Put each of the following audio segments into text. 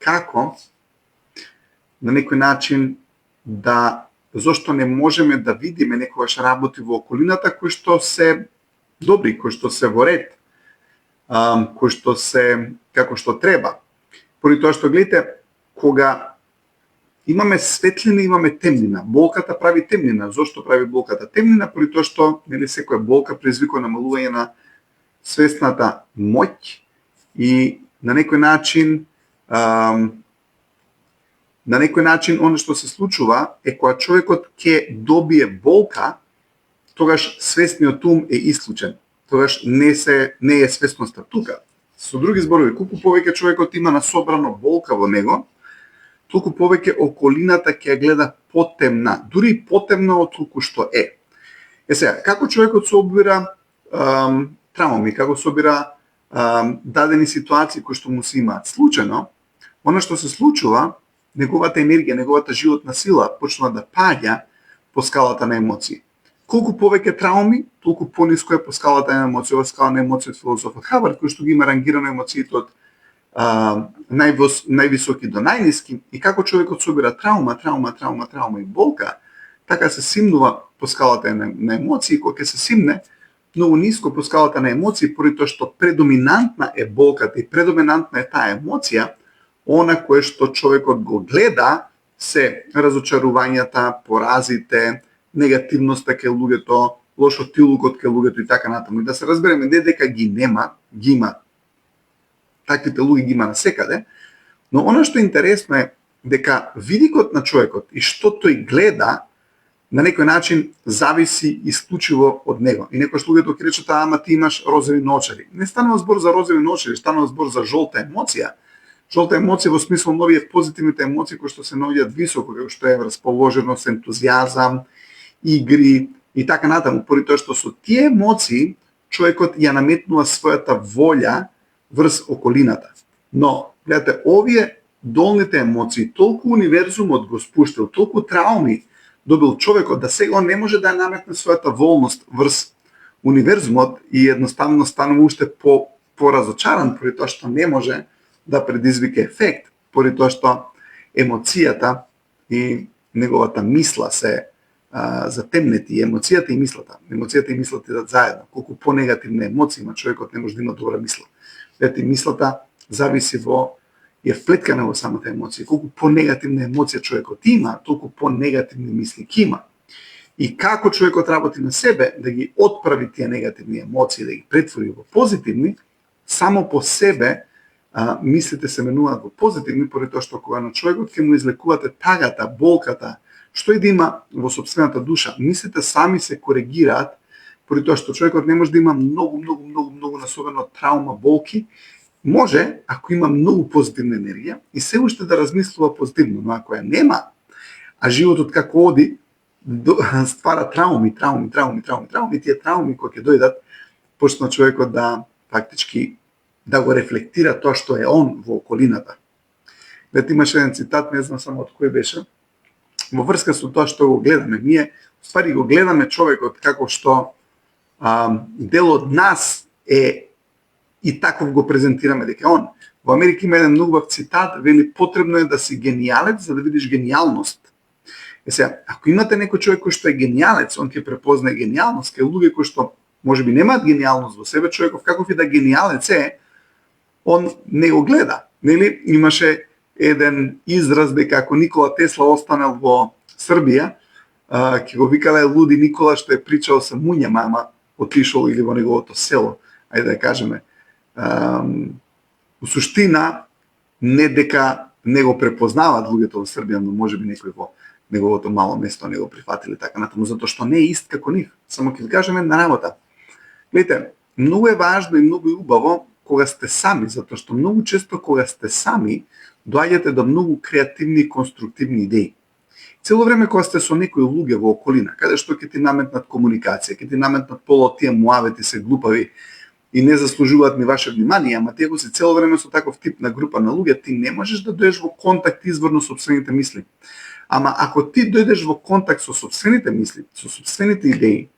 како на некој начин зошто не можеме да видиме некогаш работи во околината кои што се добри, кои што се во ред, кои што се како што треба. Поради тоа што гледате, кога имаме светлина, имаме темнина. Болката прави темнина. Зошто прави болката темнина? Поради тоа што секоја болка предизвикува намалување на свесната моќ и на некој начин оно што се случува е кога човекот ќе добие болка, тогаш свесниот ум е исклучен. Тогаш не е свесноста тука. Со други зборови, колку повеќе човекот има насобрано болка во него, толку повеќе околината ќе гледа потемна, дури потемна од толку што е. Сега, како човекот собира трауми, како собира дадени ситуации кои што му се имаат случајно, она што се случува, неговата енергија, неговата животна сила почнува да паѓа по скалата на емоции. Колку повеќе трауми, толку пониско е по скалата на емоции. Ова скала на емоции од филозофот Хабард, кој што ги има рангирано емоциите од највисоки до најниски, и како човекот собира траума и болка, така се симнува по скалата на емоции, кога ќе се симне многу ниско по скалата на емоции, поради тоа што предоминантна е болката и предоминантна е таа емоција, она кое што човекот го гледа се разочарувањата, поразите, негативноста кај луѓето, лошотилукот кај луѓето и така натаму. И да се разбереме, не дека ги нема, ги има. Таквите луѓе ги има насекаде, но она што е интересно е дека видикот на човекот и што тој гледа на некој начин зависи исклучиво од него. И некојаш луѓето ќе речат, ама ти имаш розови ноочари. Не станува збор за розови ноочари, станува збор за жолта емоција. Жолта емоција во смисол на овие позитивните емоции кои што се наоѓаат високо, како што е расположеност, ентузијазам, игри и така натаму, поради тоа што со тие емоции човекот ја наметнува својата волја врз околината. Но, гледате, овие долните емоции, толку универзумот го спуштил, толку трауми добил човекот, да сега он не може да наметне својата волност врз универзумот и едноставно станува уште поразочаран, поради тоа што не може да предизвика ефект, поради тоа што емоцијата и неговата мисла се затемнети, емоцијата и мислата. Емоцијата и мислата идат заедно. Колку понегативна емоција има човекот, не може да има добра мисла. Ете, мислата зависи е вплеткана во самата емоција. Колку понегативна емоција човекот има, толку понегативни мисли ќе има. И како човекот работи на себе да ги отправи тие негативни емоции, да ги претвори во позитивни, само по себе мислите се менуваат во позитивни, поради тоа што кога на човекот ќе му излекувате тагата, болката, што и да има во сопствената душа, мислите сами се коригираат, поради тоа што човекот не може да има многу насобено траума, болки. Може, ако има многу позитивна енергија и се уште да размислува позитивно, но ако ја нема, а животот како оди, ствара трауми, тие трауми кои ќе дојдат, почна човекот да фактички да го рефлектира тоа што е он во околината. Вете, имаше еден цитат, не знам само од кој беше, во врска со тоа што го гледаме. Ние, ствари, го гледаме човекот како што дел од нас е и таков го презентираме дека он. Во Америка има еден многу бав цитат, вели, потребно е да си генијалец за да видиш генијалност. Сега, ако имате некој човек кој што е генијалец, он ќе препознае генијалност, кај луѓе кои што можеби немаат генијалност во себе, човеков каков и да генијалец е, он не го гледа. Нели, имаше еден израз дека ако Никола Тесла останал во Србија, ќе го викале луди Никола што е причал со муњама, ама отишол или во неговото село, ајде да кажеме. Во суштина, не дека не го препознаваат луѓето во Србија, но можеби некој во неговото мало место не го прифатили така натаму, затоа што не е ист како нив. Само ќе ви кажеме на работа. Гледате, многу е важно и многу е убаво кога сте сами, затоа што многу често кога сте сами, доаѓате до многу креативни и конструктивни идеи. Цело време кога сте со некои луѓе во околина, каде што ќе ти наметнат комуникација, ќе ти наметнат поло тие муавети се глупави и не заслужуваат ни ваше внимание, ама ти ако си цело време со таков тип на група на луѓе, ти не можеш да дојдеш во контакт изворно со сопствените мисли. Ама ако ти дојдеш во контакт со сопствените мисли, со сопствените идеи,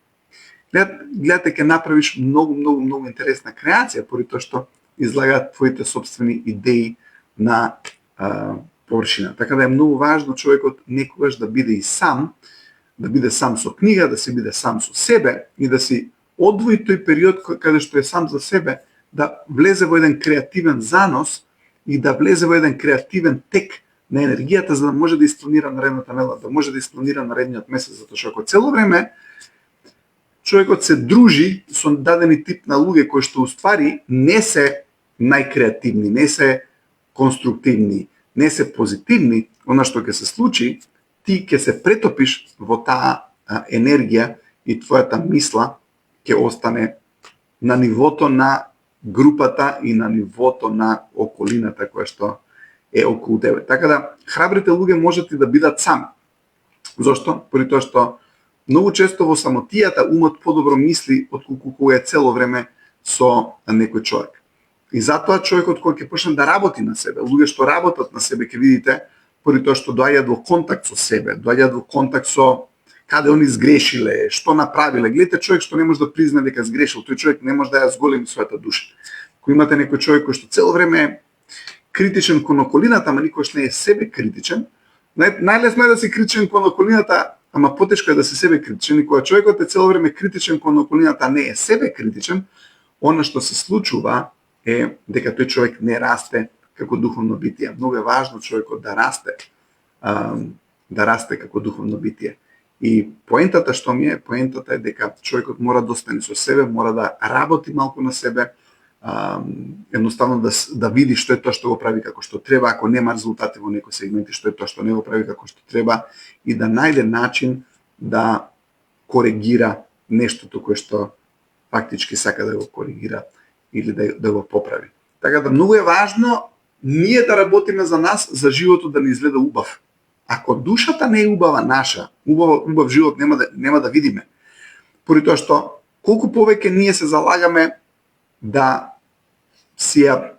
гледате ќе направиш многу интересна креација, поради тоа што излагаат твоите сопствени идеи на површина. Така да е многу важно човекот некогаш да биде и сам, да биде сам со книга, да се биде сам со себе и да си одвои тој период каде што е сам за себе, да влезе во еден креативен занос и да влезе во еден креативен тек на енергијата, за да може да испланира наредната недела, да може да испланира наредниот месец, затоа што ако цело време човекот се дружи со дадени тип на луѓе кои што уствари не се најкреативни, не се конструктивни, не се позитивни, она што ќе се случи, ти ќе се претопиш во таа енергија и твојата мисла ќе остане на нивото на групата и на нивото на околината која што е околу тебе. Така да, храбрите луѓе можат и да бидат сами. Зошто? Поради тоа што многу често во самотијата умот подобро мисли отколку кога е цело време со некој човек. И затоа човекот кој ќе почне да работи на себе, луѓе што работат на себе, ќе видите, поради тоа што доаѓаат во контакт со себе, доаѓаат во контакт со каде они сгрешиле, што направиле. Гледате човек што не може да призна дека сгрешил, тој човек не може да ја зголеми својата душа. Кога имате некој човек кој што цело време е критичен кон околината, ама никош не е себе критичен, најлесно е да си критичен кон околината, ама потешко е да си себе критичен. И кога човекот е цело време критичен кон околината, не е себе критичен, она што се случува е дека тој човек не расте како духовно битие. Многу е важно човекот да расте како духовно битие. И поентата што ми е, поентата е дека човекот мора да остане со себе, мора да работи малку на себе, едноставно да види што е тоа што го прави како што треба, ако нема резултати во некои сегменти, што е тоа што не го прави како што треба, и да најде начин да коригира нештото кое што фактички сака да го коригира или да го поправи. Така да многу е важно ние да работиме за нас, за животот да ни изгледа убав. Ако душата не е убава наша, убав живот нема да видиме. Поради тоа што колку повеќе ние се залагаме да си ја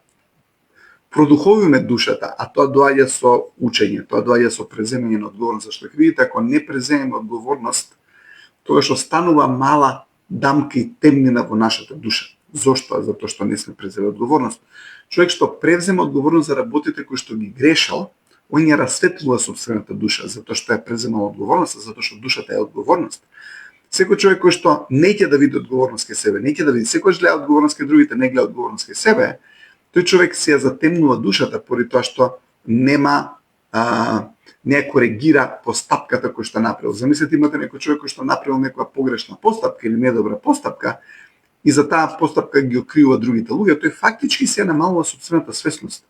продуховиме душата, а тоа доаѓа со учење, тоа доаѓа со преземање на одговорност, зашто ќе видите ако не преземеме одговорност, тогаш останува мала дамка и темнина во нашата душа. Зошто? Затоа што не сме презели одговорност. Човек што превзема одговорност за работите кои што ги грешал, он ја расветлува собствената душа, затоа што ја преземал одговорност, затоа што душата е одговорност. Секој човек кој што не ќе да види одговорност кај себе, не ќе да види, секој гледа одговорност кај другите, не гледа одговорност кај себе, тој човек се ја затемнува душата поради тоа што не ја коригира постапката која што направил. Замислете, имате некој човек кој што направил некоја погрешна постапка или недобра постапка и за таа постапка ги окривува другите луѓе, тој фактички се намалува собствената свесност.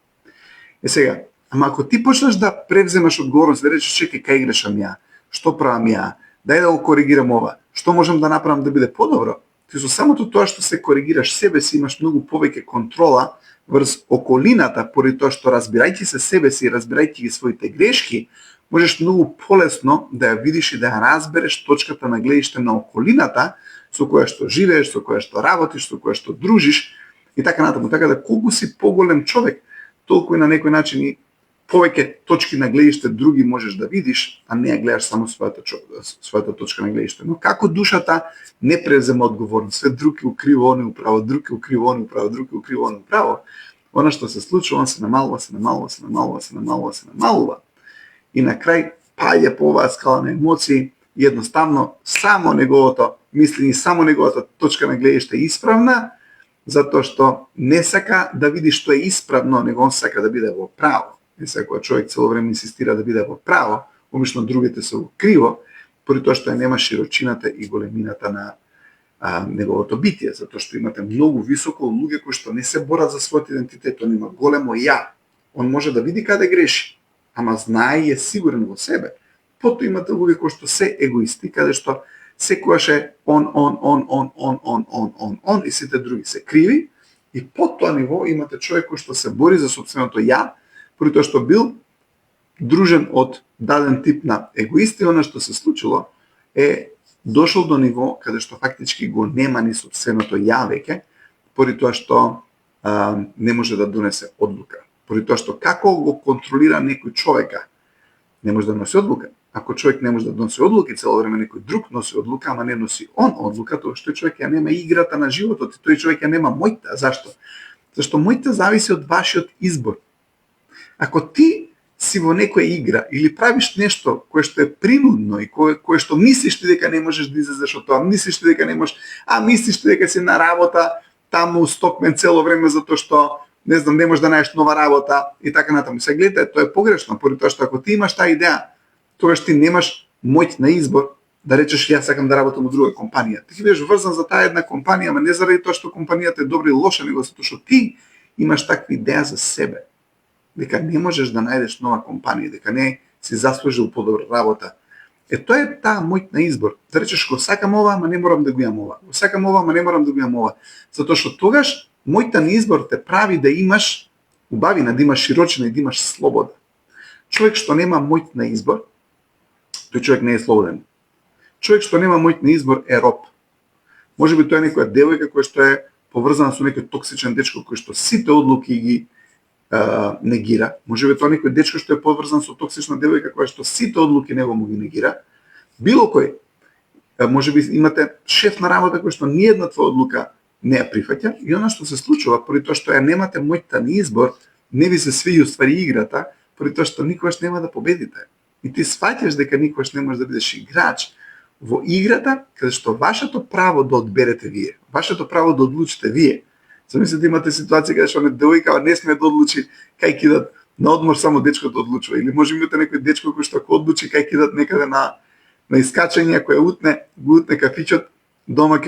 Сега, ама ако ти почнеш да превземаш одговорност, да речеш чекај кај грешам ја, што правам ја, дај да го коригирам ова, што можам да направам да биде подобро, ти со самото тоа што се коригираш себе си имаш многу повеќе контрола врз околината, поради тоа што разбирајќи се себе си и разбирајќи ги своите грешки, можеш многу полесно да ја видиш и да ја разбереш точката на гледиште на околината со која што живееш, со која што работиш, со која што дружиш и така натаму. Така да колку си поголем човек, толку и на некој начин и повеќе точки на гледиште други можеш да видиш, а не ја гледаш само својата точка на гледиште. Но како душата не презема одговорност, све друг е укриво, он е управо, друг е укриво, он е управо, друг е укриво, он е управо, она што се случува, он се намалува, се намалува, се намалува, се намалува, се намалува. И на крај паѓа по оваа скала на емоции и едноставно само неговото мислење, само неговата точка на гледиште е исправна, затоа што не сака да види што е исправно, него он сака да биде во право. И секој човек цело време инсистира да биде во право, обично другите се во криво, поради тоа што нема широчината и големината на неговото битие, затоа што имате многу високо луѓе кои што не се борат за својот идентитет, он има големо ја. Он може да види каде греши, ама знае и е сигурен во себе. Потоа имате луѓе кои што се егоисти, каде што секогаш е он и сите други се криви, и под тоа ниво имате човек кој што се бори за собственото ја, поради тоа што бил дружен од даден тип на егоисти, она што се случило е дошол до ниво каде што фактички го нема ни собственото ја веќе, поради тоа што не може да донесе одлука. Поради тоа што како го контролира некој човека, не може да носи одлука. Ако човек не може да носи одлуки, цело време некој друг носи одлука, ама не носи он одлука, тоа што човек ја нема играта на животот и тој човек ја нема мојта. Зашто? Зашто мојта зависи од вашиот избор. Ако ти си во некоја игра или правиш нешто кое што е принудно и кое што мислиш ти дека не можеш да излезеш од тоа, мислиш ти дека не можеш, мислиш ти дека си на работа таму у Стокмен цело време затоа што не знам, не можеш да најдеш нова работа и така натаму. Се гледате, тоа е погрешно, поради тоа што ако ти имаш таа идеја, тогаш ти немаш моќ на избор да речеш јас сакам да работам во друга компанија. Ти ќе бидеш врзан за таа една компанија, ама не заради тоа што компанијата е добра или лоша, него затоа што ти имаш таква идеја за себе. Дека не можеш да најдеш нова компанија, дека не си заслужил подобра работа. Тоа е таа моќ на избор. Да речеш, го сакам ова, ама не морам да го имам ова. Го сакам ова, ама не морам да го имам ова. Затоа што тогаш мојта на избор те прави да имаш убавина, да имаш широчина и да имаш слобода. Човек што нема моќ на избор, тој човек не е слободен. Човек што нема моќ на избор е роб. Можеби тоа е некоја девојка која што е поврзана со некој токсичен дечко кој што сите одлуки ги негира. Можеби тоа некој дечко што е поврзан со токсична девојка која што сите одлуки него му ги негира. Било кој. Можеби имате шеф на работа кој што ниедна твоја одлука не ја прифаќа и она што се случува поради тоа што ја немате моќта на избор, не ви се свиѓа уствари играта, поради тоа што никогаш нема да победите. И ти сваќаш дека никогаш не можеш да бидеш играч во играта каде што вашето право да одберете вие, вашето право да одлучите вие. Замислете, имате ситуација каде што девојка не сме да одлучи кај кидат на одмор, само дечкото одлучува, или може имате некој дечко кој што ако одлучи кај кидат некаде на искачање, ако ја утне кафичот, дома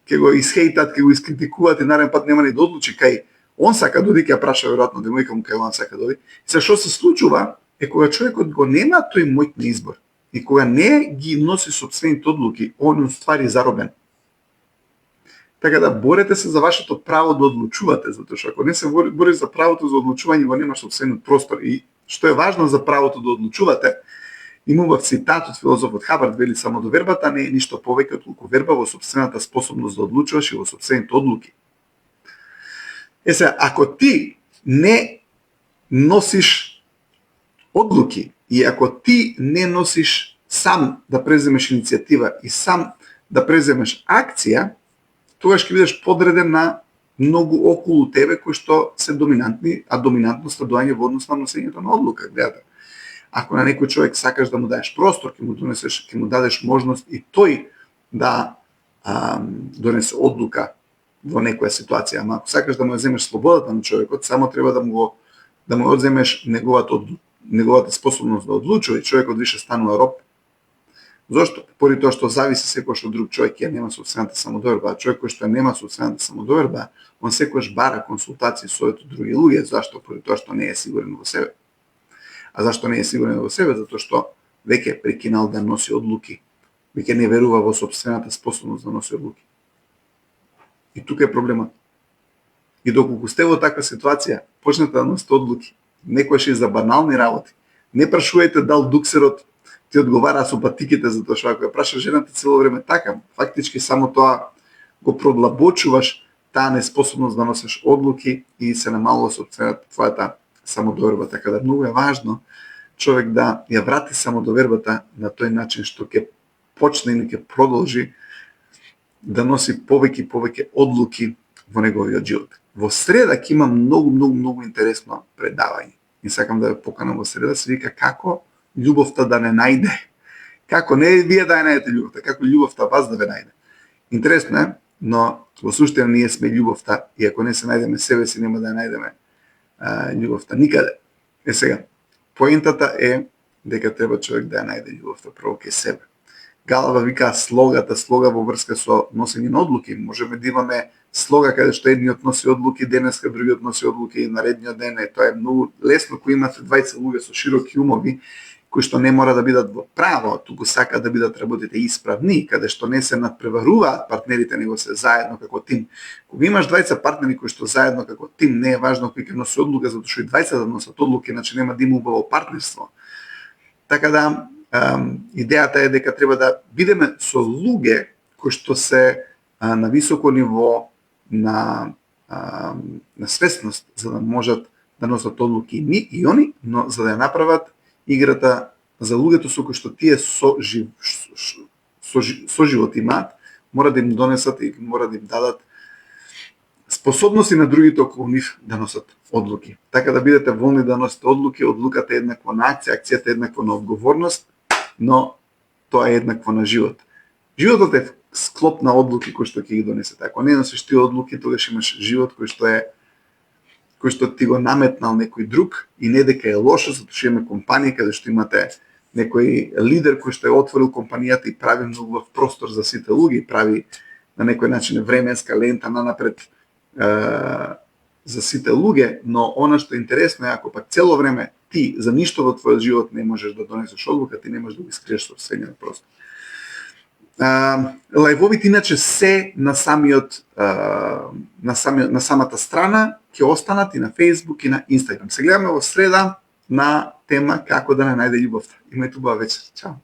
ќе го исхейтат, ќе го искритикуваат и нареден пат нема ни да одлучи кај он сака доди, ќе ја праша веројатно девојка му кај он сака доди. Се што се случува е кога човекот го нема тој моќ на избор и кога не ги носи сопствените одлуки, он уствари заробен. Така да борете се за вашето право да одлучувате, затоа што ако не се бориш за правото за одлучување, го немаш сопствен простор. И што е важно за правото да одлучувате, има убав цитат од филозофот Хабард, вели само довербата не е ништо повеќе отколку верба во сопствената способност да одлучуваш и во сопствените одлуки. Ако ти не носиш одлуки и ако ти не носиш сам да преземеш иницијатива и сам да преземеш акција, тогаш ќе бидеш подреден на многу околу тебе кои што се доминантни, а доминантноста доаѓа во однос на носењето на одлука. Гледате, ако на некој човек сакаш да му даеш простор, ќе му дадеш можност и тој да донесе одлука во некоја ситуација. Ама ако сакаш да му земеш слободата на човекот, само треба да му одземеш неговата способност да одлучува и човекот више станува роб. Зошто? Поради тоа што зависи секојаш од друг човек, ја нема сопствената самодоверба, а човек кој што нема сопствената самодоверба, он секојаш бара консултации со други луѓе. Зашто? Поради тоа што не е сигурен во себе. А зашто не е сигурен во себе? Затоа што веќе прекинал да носи одлуки, веќе не верува во сопствената способност да носи одлуки. И тука е проблемот. И доколку сте во таква ситуација, почнете да носите одлуки, некојаш и за банални работи. Не прашувајте дал дуксерот ти одговара со патиките, затоа што ако ја праша жената цело време така, фактички само тоа го проблабочуваш таа неспособност да носиш одлуки и се намалува сопствената твојата самодоверба. Така да многу е важно човек да ја врати самодовербата на тој начин што ќе почне и ќе продолжи да носи повеќе одлуки во неговиот живот. Во среда ќе има многу интересно предавање. И сакам да ве поканам во среда, се вика како љубовта да не најде. Како не вие да ја најдете љубовта, како ľубовта вас да ве најде. Интересно е, но во суштина ние сме љубовта и ако не се најдеме себе си, нема да ја најдеме љубовта никаде. Сега, поентата е дека треба човек да ја најде љубовта прво кај себе. Галава вика слога во врска со носење на одлуки. Можеме да имаме слога каде што едниот носи одлуки денеска, другиот носи одлуки наредниот ден. Тоа е многу лесно кога имате двајца луѓе со широки умови, кои што не мора да бидат во право, туку сака да бидат работите исправни, каде што не се надпреваруваат партнерите, него се заедно како тим. Кога имаш двајца партнери кои што заедно како тим, не е важно кој ќе носи одлука, затоа што и двајца да носат одлуки, иначе нема да има убаво партнерство. Така да идејата е дека треба да бидеме со луѓе кои што се на високо ниво на свесност, за да можат да носат одлуки и ми и они, но за да ја направат играта за луѓето со кои што тие соживот имаат, мора да им донесат и мора да им дадат способности на другите околу нив да носат одлуки. Така да бидете волни да носите одлуки, одлуката е еднакво на акција, акцијата е еднакво на одговорност, но тоа е еднакво на живот. Животот е склоп на одлуки кои што ќе ги донесете. Ако не носиш ти одлуки, тогаш имаш живот кој што ти го наметнал некој друг, и не дека е лошо, затоа што имаме компанија каде што имате некој лидер кој што е отворил компанијата и прави многу простор за сите луѓе, прави на некој начин временска лента нанапред за сите луѓе, но она што е интересно е ако пак цело време ти за ништо во твојот живот не можеш да донесеш одлука, ти не можеш да го искриеш собствениот простор. Лајвовите иначе се на самата страна ќе останат и на Facebook и на Instagram. Се гледаме во среда на тема како да не најде љубовта. Имајте убава вечер. Чао.